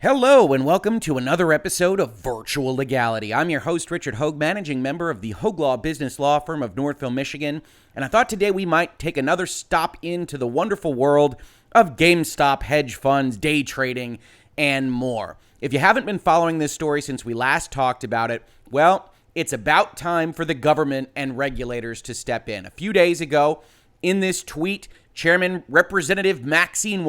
Hello and welcome to another episode of Virtual Legality. I'm your host, Richard Hoeg, managing member of the Hoeg Law business law firm of Northville, Michigan, and I thought today we might take another stop into the wonderful world of GameStop, hedge funds, day trading, and more. If you haven't been following this story since we last talked about it, well, it's about time for the government and regulators to step in. A few days ago, in this tweet, Chairman Representative Maxine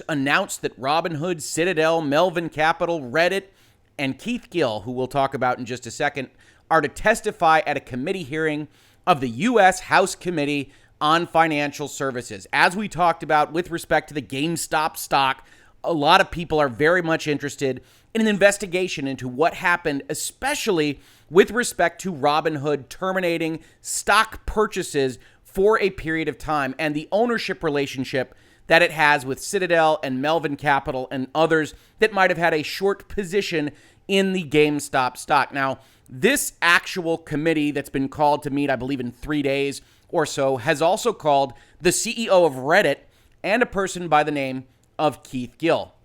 announced that Robinhood, Citadel, Melvin Capital, Reddit, and Keith Gill, who we'll talk about in just a second, are to testify at a committee hearing of the U.S. House Committee on Financial Services. As we talked about with respect to the GameStop stock, a lot of people are very much interested in an investigation into what happened, especially with respect to Robinhood terminating stock purchases for a period of time and the ownership relationship that it has with Citadel and Melvin Capital and others that might have had a short position in the GameStop stock. Now, this actual committee that's been called to meet, I believe in 3 days or so, has also called the CEO of Reddit and a person by the name of Keith Gill.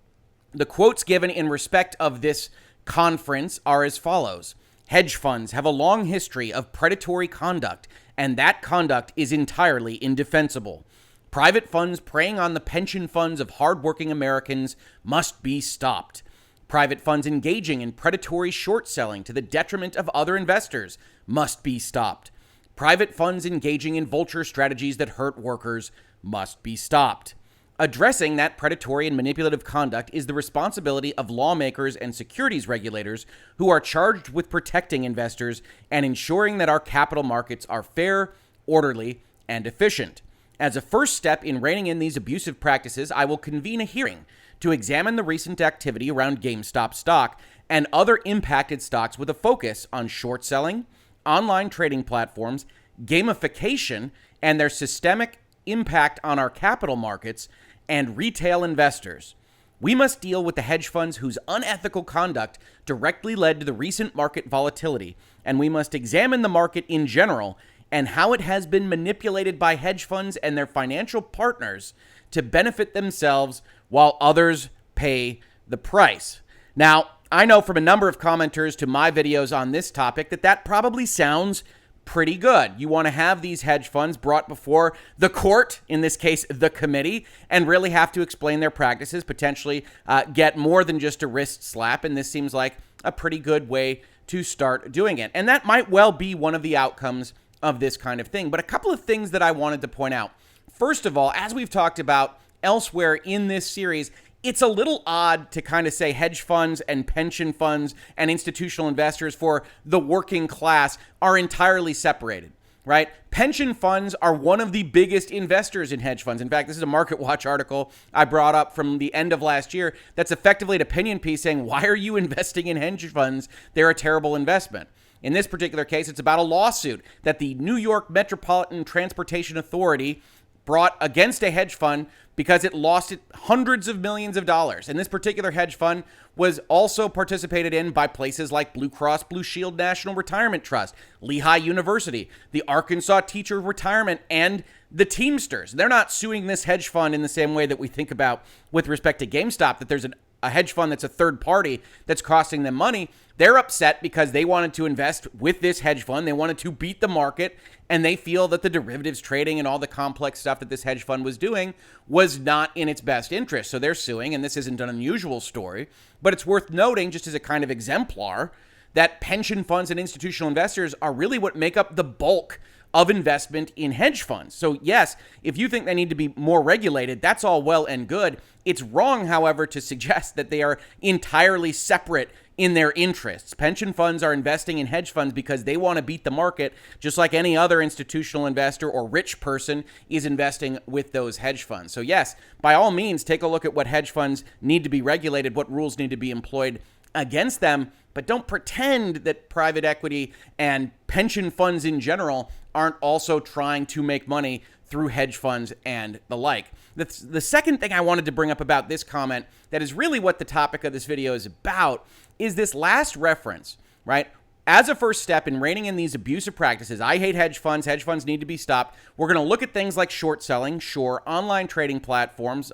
The quotes given in respect of this conference are as follows. Hedge funds have a long history of predatory conduct, and that conduct is entirely indefensible. Private funds preying on the pension funds of hardworking Americans must be stopped. Private funds engaging in predatory short selling to the detriment of other investors must be stopped. Private funds engaging in vulture strategies that hurt workers must be stopped. Addressing that predatory and manipulative conduct is the responsibility of lawmakers and securities regulators who are charged with protecting investors and ensuring that our capital markets are fair, orderly, and efficient. As a first step in reining in these abusive practices, I will convene a hearing to examine the recent activity around GameStop stock and other impacted stocks with a focus on short selling, online trading platforms, gamification, and their systemic impact on our capital markets and retail investors. We must deal with the hedge funds whose unethical conduct directly led to the recent market volatility, and we must examine the market in general and how it has been manipulated by hedge funds and their financial partners to benefit themselves while others pay the price. Now, I know from a number of commenters to my videos on this topic that probably sounds pretty good. You want to have these hedge funds brought before the court, in this case, the committee, and really have to explain their practices, potentially get more than just a wrist slap. And this seems like a pretty good way to start doing it. And that might well be one of the outcomes of this kind of thing. But a couple of things that I wanted to point out. First of all, as we've talked about elsewhere in this series, it's a little odd to kind of say hedge funds and pension funds and institutional investors for the working class are entirely separated, right? Pension funds are one of the biggest investors in hedge funds. In fact, this is a Market Watch article I brought up from the end of last year that's effectively an opinion piece saying, why are you investing in hedge funds? They're a terrible investment. In this particular case, it's about a lawsuit that the New York Metropolitan Transportation Authority brought against a hedge fund because it lost it hundreds of millions of dollars. And this particular hedge fund was also participated in by places like Blue Cross Blue Shield National Retirement Trust, Lehigh University, the Arkansas Teacher Retirement, and the Teamsters. They're not suing this hedge fund in the same way that we think about with respect to GameStop, that there's a hedge fund that's a third party that's costing them money. They're upset because they wanted to invest with this hedge fund. They wanted to beat the market, and they feel that the derivatives trading and all the complex stuff that this hedge fund was doing was not in its best interest. So they're suing, and this isn't an unusual story, but it's worth noting, just as a kind of exemplar, that pension funds and institutional investors are really what make up the bulk of investment in hedge funds. So yes, if you think they need to be more regulated, that's all well and good. It's wrong, however, to suggest that they are entirely separate in their interests. Pension funds are investing in hedge funds because they want to beat the market, just like any other institutional investor or rich person is investing with those hedge funds. So yes, by all means, take a look at what hedge funds need to be regulated, what rules need to be employed against them, but don't pretend that private equity and pension funds in general aren't also trying to make money through hedge funds and the like. The second thing I wanted to bring up about this comment, that is really what the topic of this video is about, is this last reference, right? as a first step in reining in these abusive practices, I hate hedge funds. Hedge funds need to be stopped. We're going to look at things like short selling, sure, online trading platforms,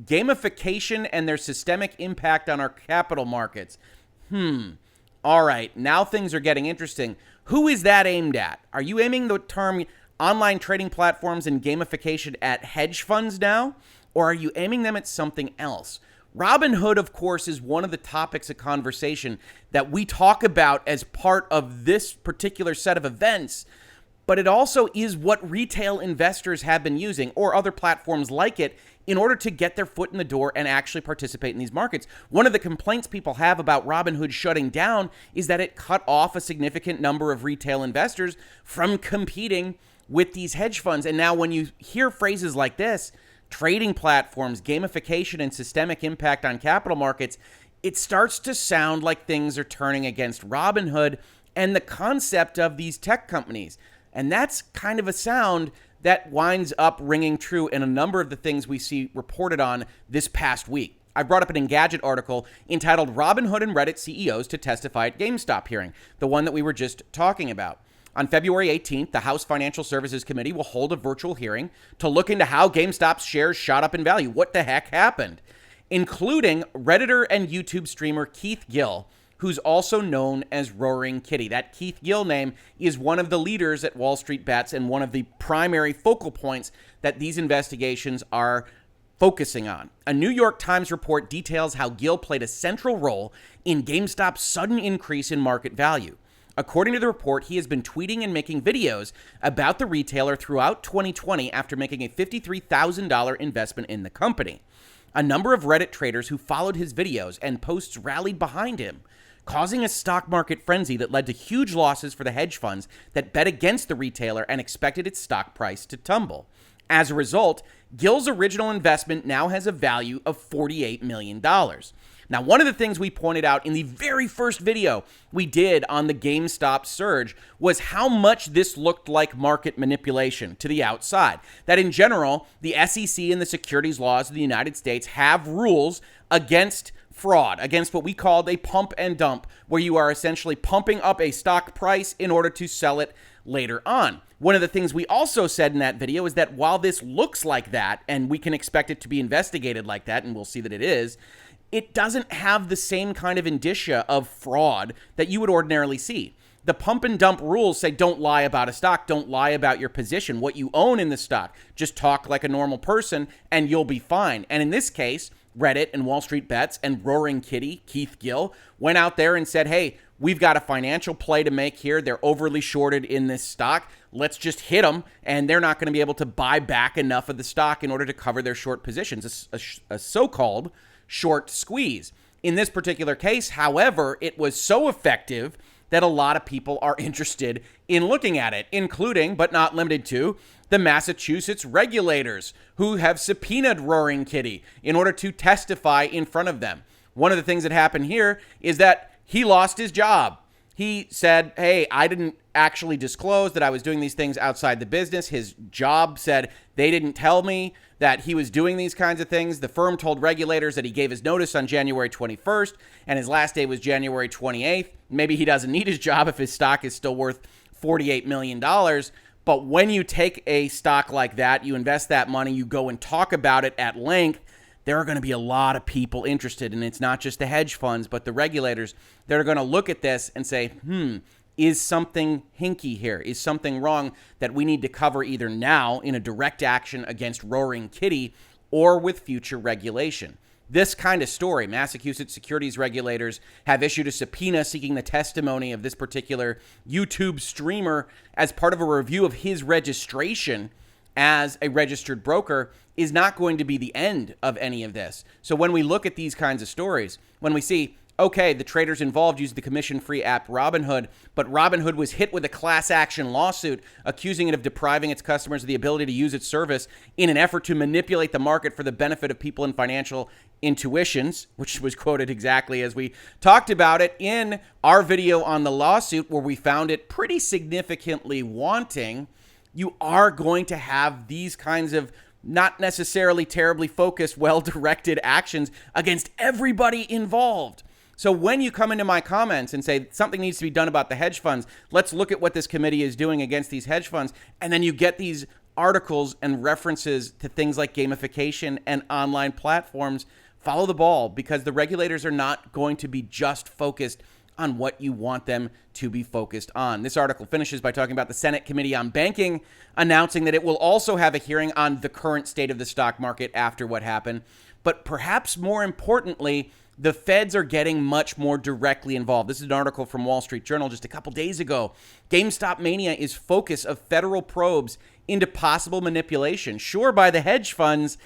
gamification and their systemic impact on our capital markets. All right, now things are getting interesting. Who is that aimed at? Are you aiming the term online trading platforms and gamification at hedge funds now? Or are you aiming them at something else? Robinhood, of course, is one of the topics of conversation that we talk about as part of this particular set of events, but it also is what retail investors have been using, or other platforms like it, in order to get their foot in the door and actually participate in these markets. One of the complaints people have about Robinhood shutting down is that it cut off a significant number of retail investors from competing with these hedge funds. And now when you hear phrases like this, trading platforms, gamification, and systemic impact on capital markets, it starts to sound like things are turning against Robinhood and the concept of these tech companies. And that's kind of a sound that winds up ringing true in a number of the things we see reported on this past week. I brought up an Engadget article entitled Robinhood and Reddit CEOs to Testify at GameStop hearing, the one that we were just talking about. On February 18th, the House Financial Services Committee will hold a virtual hearing to look into how GameStop's shares shot up in value. What the heck happened? Including Redditor and YouTube streamer Keith Gill, who's also known as Roaring Kitty. That Keith Gill name is one of the leaders at WallStreetBets and one of the primary focal points that these investigations are focusing on. A New York Times report details how Gill played a central role in GameStop's sudden increase in market value. According to the report, he has been tweeting and making videos about the retailer throughout 2020 after making a $53,000 investment in the company. A number of Reddit traders who followed his videos and posts rallied behind him, causing a stock market frenzy that led to huge losses for the hedge funds that bet against the retailer and expected its stock price to tumble. As a result, Gill's original investment now has a value of $48 million. Now, one of the things we pointed out in the very first video we did on the GameStop surge was how much this looked like market manipulation to the outside. That in general, the SEC and the securities laws of the United States have rules against fraud, against what we called a pump and dump, where you are essentially pumping up a stock price in order to sell it later on. One of the things we also said in that video is that while this looks like that, and we can expect it to be investigated like that, and we'll see that it is, it doesn't have the same kind of indicia of fraud that you would ordinarily see. The pump and dump rules say don't lie about a stock, don't lie about your position, what you own in the stock. Just talk like a normal person and you'll be fine. And in this case, Reddit and WallStreetBets and Roaring Kitty, Keith Gill, went out there and said, hey, we've got a financial play to make here. They're overly shorted in this stock. Let's just hit them, and they're not going to be able to buy back enough of the stock in order to cover their short positions, a so-called short squeeze. In this particular case, however, it was so effective that a lot of people are interested in looking at it, including, but not limited to, the Massachusetts regulators who have subpoenaed Roaring Kitty in order to testify in front of them. One of the things that happened here is that he lost his job. He said, hey, I didn't actually disclose that I was doing these things outside the business. His job said they didn't tell me that he was doing these kinds of things. The firm told regulators that he gave his notice on January 21st and his last day was January 28th. Maybe he doesn't need his job if his stock is still worth $48 million. But when you take a stock like that, you invest that money, you go and talk about it at length, there are going to be a lot of people interested. And it's not just the hedge funds, but the regulators that are going to look at this and say, is something hinky here? Is something wrong that we need to cover either now in a direct action against Roaring Kitty or with future regulation? This kind of story, Massachusetts securities regulators have issued a subpoena seeking the testimony of this particular YouTube streamer as part of a review of his registration as a registered broker, is not going to be the end of any of this. So when we look at these kinds of stories, when we see, okay, the traders involved used the commission-free app Robinhood, but Robinhood was hit with a class action lawsuit accusing it of depriving its customers of the ability to use its service in an effort to manipulate the market for the benefit of people in financial intuitions, which was quoted exactly as we talked about it in our video on the lawsuit, where we found it pretty significantly wanting. You are going to have these kinds of not necessarily terribly focused, well-directed actions against everybody involved. So when you come into my comments and say something needs to be done about the hedge funds, let's look at what this committee is doing against these hedge funds, and then you get these articles and references to things like gamification and online platforms, follow the ball, because the regulators are not going to be just focused on what you want them to be focused on. This article finishes by talking about the Senate Committee on Banking announcing that it will also have a hearing on the current state of the stock market after what happened. But perhaps more importantly, the feds are getting much more directly involved. This is an article from Wall Street Journal just a couple days ago. GameStop mania is focus of federal probes into possible manipulation, sure by the hedge funds,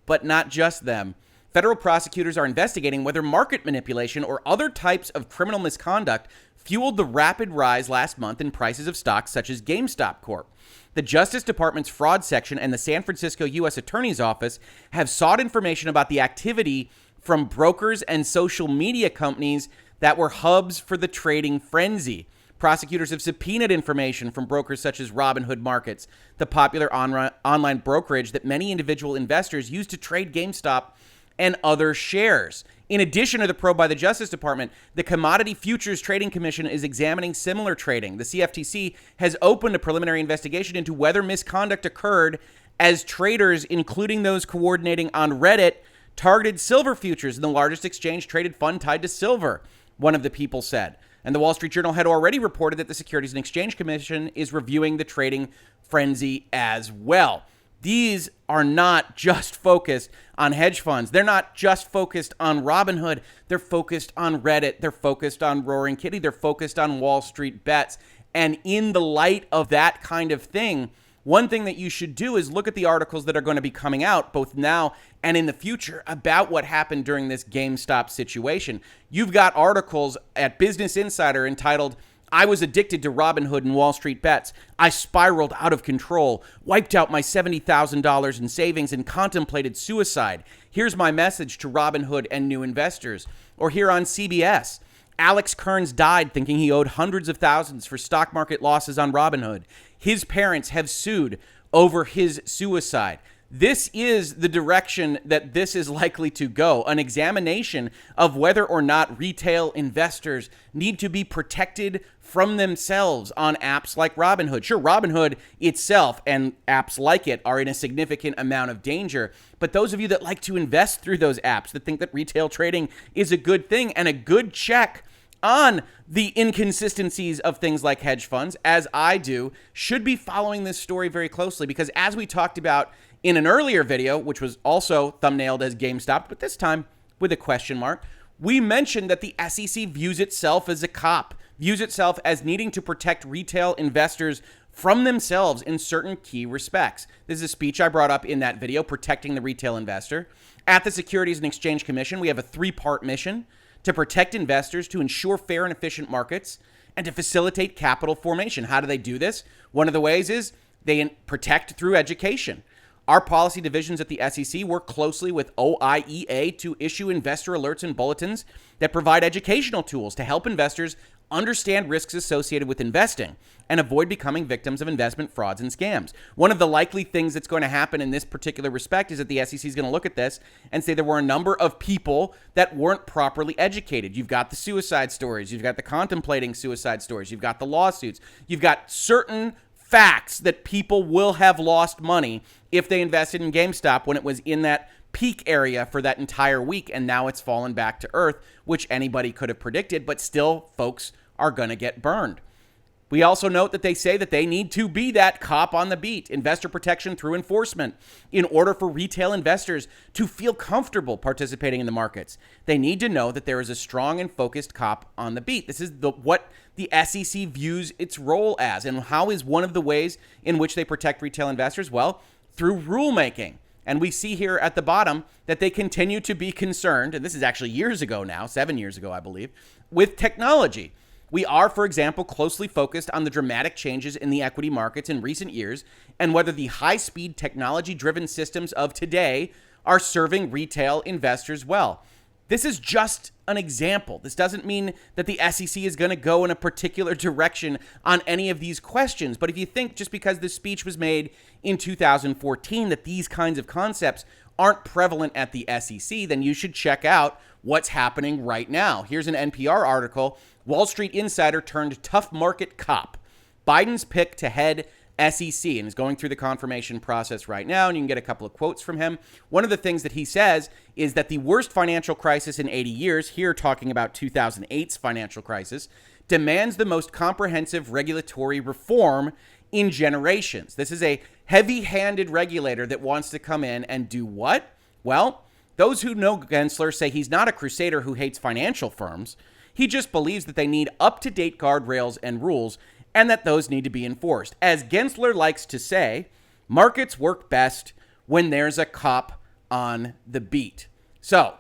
but not just them. Federal prosecutors are investigating whether market manipulation or other types of criminal misconduct fueled the rapid rise last month in prices of stocks such as GameStop Corp. The Justice Department's fraud section and the San Francisco U.S. Attorney's Office have sought information about the activity from brokers and social media companies that were hubs for the trading frenzy. Prosecutors have subpoenaed information from brokers such as Robinhood Markets, the popular online brokerage that many individual investors use to trade GameStop and other shares. In addition to the probe by the Justice Department, the Commodity Futures Trading Commission is examining similar trading. The CFTC has opened a preliminary investigation into whether misconduct occurred as traders, including those coordinating on Reddit, targeted silver futures in the largest exchange-traded fund tied to silver, one of the people said. And the Wall Street Journal had already reported that the Securities and Exchange Commission is reviewing the trading frenzy as well. These are not just focused on hedge funds. They're not just focused on Robinhood. They're focused on Reddit. They're focused on Roaring Kitty. They're focused on Wall Street Bets. And in the light of that kind of thing, one thing that you should do is look at the articles that are going to be coming out both now and in the future about what happened during this GameStop situation. You've got articles at Business Insider entitled, "I was addicted to Robinhood and Wall Street Bets. I spiraled out of control, wiped out my $70,000 in savings, and contemplated suicide. Here's my message to Robinhood and new investors." Or here on CBS, "Alex Kearns died thinking he owed hundreds of thousands for stock market losses on Robinhood. His parents have sued over his suicide." This is the direction that this is likely to go, an examination of whether or not retail investors need to be protected from themselves on apps like Robinhood. Sure, Robinhood itself and apps like it are in a significant amount of danger, but those of you that like to invest through those apps, that think that retail trading is a good thing and a good check on the inconsistencies of things like hedge funds, as I do, should be following this story very closely, because as we talked about in an earlier video, which was also thumbnailed as GameStop, but this time with a question mark, we mentioned that the SEC views itself as a cop, views itself as needing to protect retail investors from themselves in certain key respects. This is a speech I brought up in that video, protecting the retail investor. At the Securities and Exchange Commission, we have a three-part mission: to protect investors, to ensure fair and efficient markets, and to facilitate capital formation. How do they do this? One of the ways is they protect through education. Our policy divisions at the SEC work closely with OIEA to issue investor alerts and bulletins that provide educational tools to help investors understand risks associated with investing and avoid becoming victims of investment frauds and scams. One of the likely things that's going to happen in this particular respect is that the SEC is going to look at this and say there were a number of people that weren't properly educated. You've got the suicide stories. You've got the contemplating suicide stories. You've got the lawsuits. You've got certain facts that people will have lost money if they invested in GameStop when it was in that peak area for that entire week, and now it's fallen back to earth, which anybody could have predicted, but still folks are going to get burned. We also note that they say that they need to be that cop on the beat, investor protection through enforcement, in order for retail investors to feel comfortable participating in the markets. They need to know that there is a strong and focused cop on the beat. This is what the SEC views its role as. And how is one of the ways in which they protect retail investors? Well, through rulemaking. And we see here at the bottom that they continue to be concerned, and this is actually years ago now, 7 years ago, I believe, with technology. We are, for example, closely focused on the dramatic changes in the equity markets in recent years and whether the high-speed technology-driven systems of today are serving retail investors well. This is just an example. This doesn't mean that the SEC is going to go in a particular direction on any of these questions. But if you think just because this speech was made in 2014 that these kinds of concepts aren't prevalent at the SEC, then you should check out what's happening right now. Here's an NPR article. Wall Street insider turned tough market cop. Biden's pick to head SEC, and is going through the confirmation process right now, and you can get a couple of quotes from him. One of the things that he says is that the worst financial crisis in 80 years, here talking about 2008's financial crisis, demands the most comprehensive regulatory reform in generations. This is a heavy-handed regulator that wants to come in and do what? Well, those who know Gensler say he's not a crusader who hates financial firms. He just believes that they need up-to-date guardrails and rules, and that those need to be enforced. As Gensler likes to say, markets work best when there's a cop on the beat. So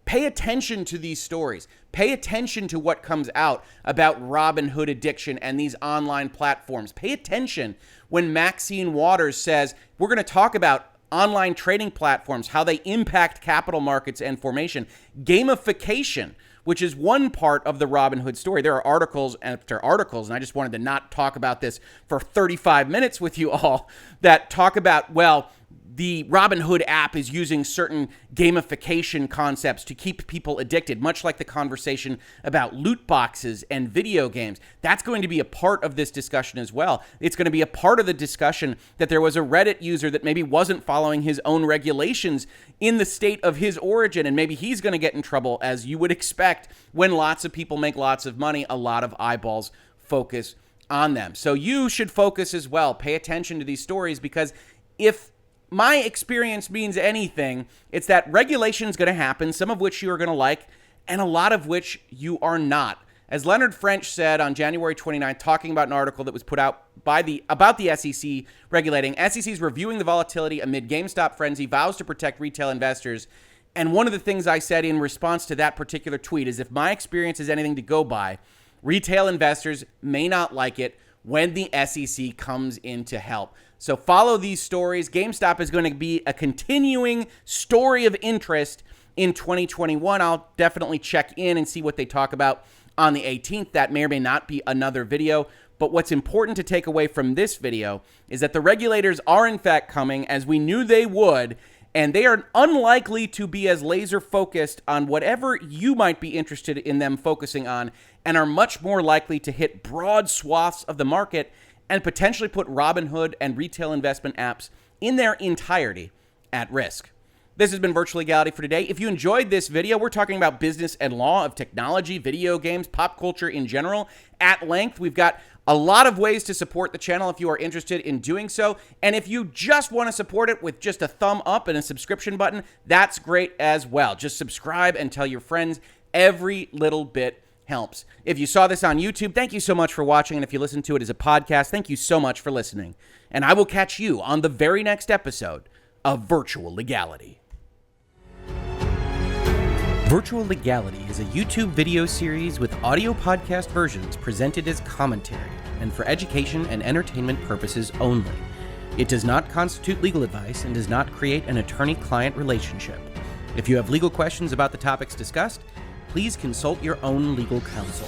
pay attention to these stories. Pay attention to what comes out about Robinhood addiction and these online platforms. Pay attention when Maxine Waters says, we're going to talk about online trading platforms, how they impact capital markets and formation, gamification, which is one part of the Robinhood story. There are articles after articles, and I just wanted to not talk about this for 35 minutes with you all, that talk about, well, the Robinhood app is using certain gamification concepts to keep people addicted, much like the conversation about loot boxes and video games. That's going to be a part of this discussion as well. It's going to be a part of the discussion that there was a Reddit user that maybe wasn't following his own regulations in the state of his origin, and maybe he's going to get in trouble, as you would expect when lots of people make lots of money. A lot of eyeballs focus on them. So you should focus as well. Pay attention to these stories, because if my experience means anything, it's that regulation is going to happen, some of which you are going to like, and a lot of which you are not. As Leonard French said on January 29th, talking about an article that was put out about the SEC regulating, SEC's reviewing the volatility amid GameStop frenzy, vows to protect retail investors. And one of the things I said in response to that particular tweet is, if my experience is anything to go by, retail investors may not like it when the SEC comes in to help. So follow these stories. GameStop is going to be a continuing story of interest in 2021. I'll definitely check in and see what they talk about on the 18th. That may or may not be another video. But what's important to take away from this video is that the regulators are in fact coming, as we knew they would, and they are unlikely to be as laser focused on whatever you might be interested in them focusing on, and are much more likely to hit broad swaths of the market and potentially put Robinhood and retail investment apps in their entirety at risk. This has been Virtual Legality for today. If you enjoyed this video, we're talking about business and law of technology, video games, pop culture in general at length. We've got a lot of ways to support the channel if you are interested in doing so. And if you just want to support it with just a thumb up and a subscription button, that's great as well. Just subscribe and tell your friends. Every little bit helps. If you saw this on YouTube, thank you so much for watching. And if you listen to it as a podcast, thank you so much for listening. And I will catch you on the very next episode of Virtual Legality. Virtual Legality is a YouTube video series with audio podcast versions presented as commentary and for education and entertainment purposes only. It does not constitute legal advice and does not create an attorney-client relationship. If you have legal questions about the topics discussed, please consult your own legal counsel.